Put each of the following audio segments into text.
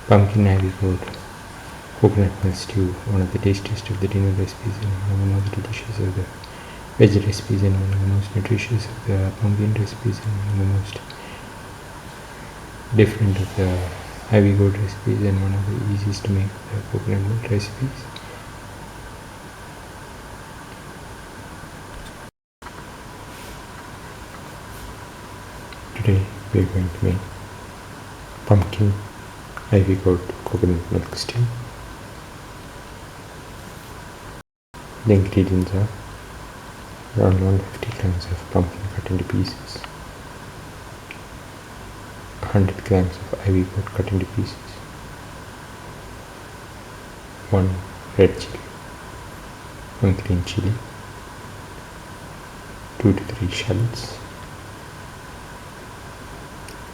Pumpkin ivy gourd coconut milk stew, one of the tastiest of the dinner recipes and one of the most delicious of the veg recipes and one of the most nutritious of the pumpkin recipes and one of the most different of the ivy gourd recipes and one of the easiest to make of the coconut milk recipes. Today we are going to make pumpkin ivy gourd coconut milk stew. The ingredients are around 150 grams of pumpkin cut into pieces, 100 grams of ivy gourd cut into pieces, 1 red chili, 1 green chili, 2 to 3 shallots,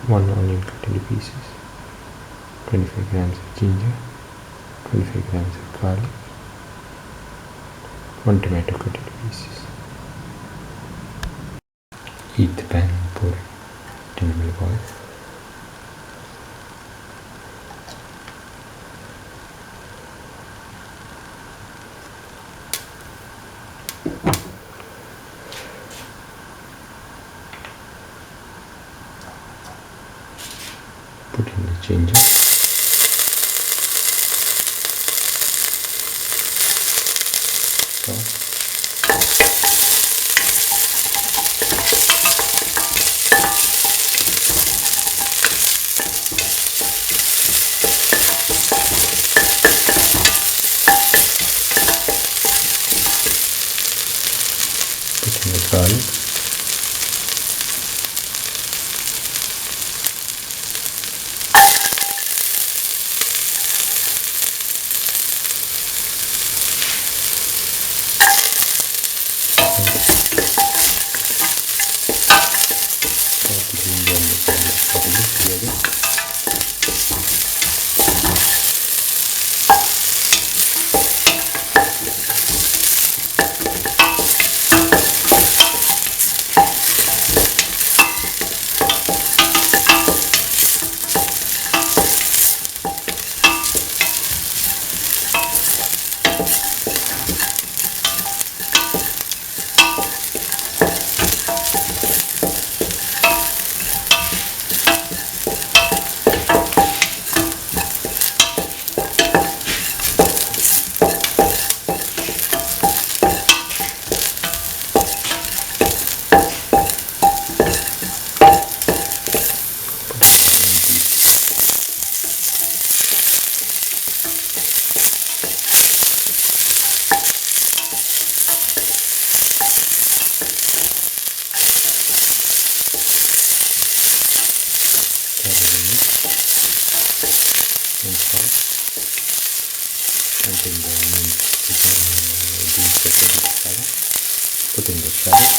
1 onion cut into pieces, 25 grams of ginger, 25 grams of garlic, 1 tomato cut into pieces. Heat the pan and pour it in a milk oil. Put in the ginger. Salt. Put in the garlic. Put in the shallot.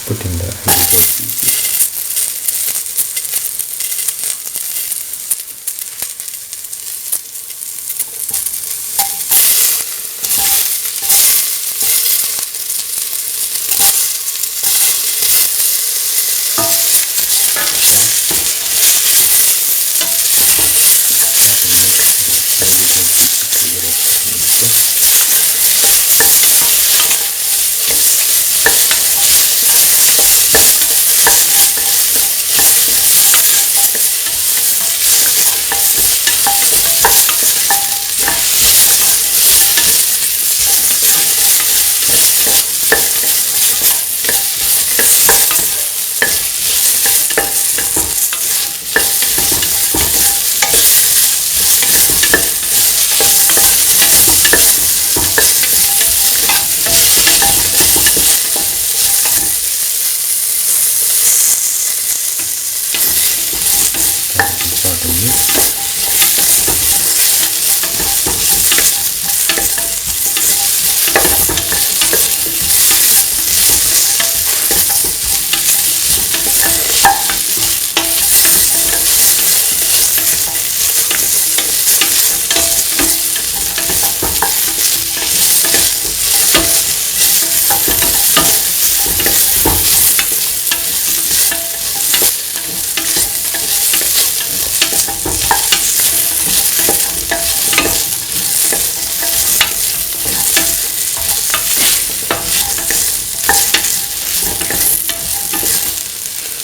put in the pieces.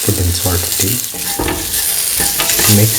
Put in salt to taste. Mix.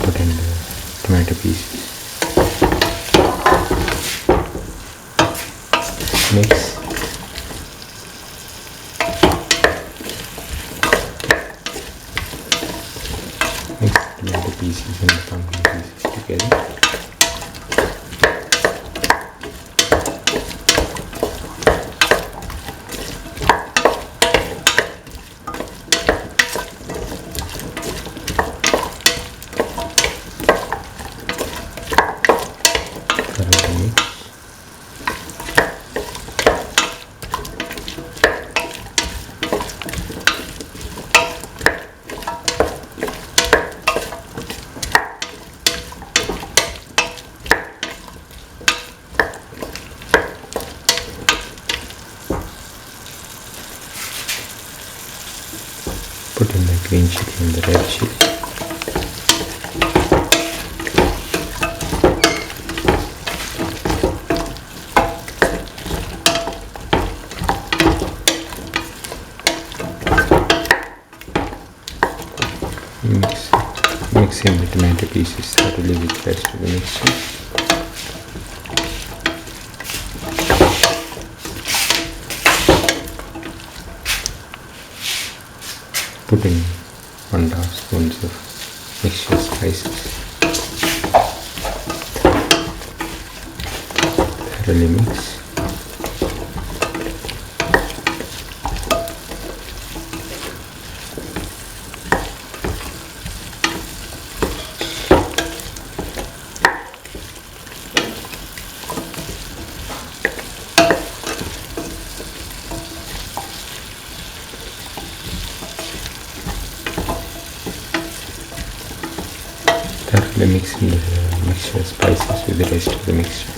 Put in tomato pieces. Mix. Mix the tomato pieces and the pumpkin pieces together. Put in the green chili and the red chili. Mix in the tomato pieces thoroughly with the rest of the mixture. Put in 1.5 spoons of mixture spices. Thoroughly mix. Thoroughly mixing the mixture spices with the rest of the mixture.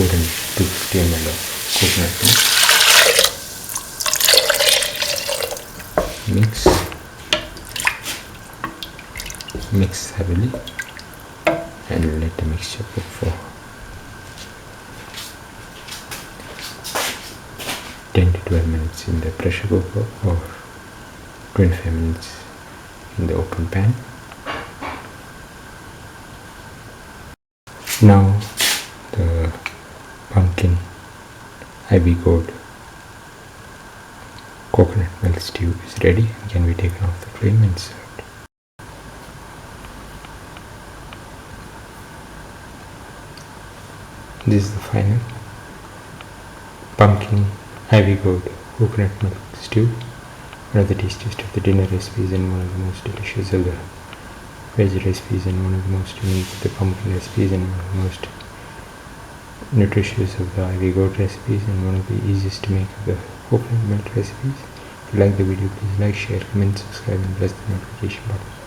pour in 250 ml of coconut milk. Mix heavily and let the mixture cook for 10 to 12 minutes in the pressure cooker or 25 minutes in the open pan. Now the pumpkin ivy gourd coconut milk stew is ready and can be taken off the flame and served. This is the final pumpkin ivy gourd coconut milk stew, one of the tastiest of the dinner recipes and one of the most delicious of the veg recipes and one of the most unique of the pumpkin recipes and one of the most nutritious of the ivy gourd recipes and one of the easiest to make of the coconut milk recipes. If you like the video, please like, share, comment, subscribe and press the notification button.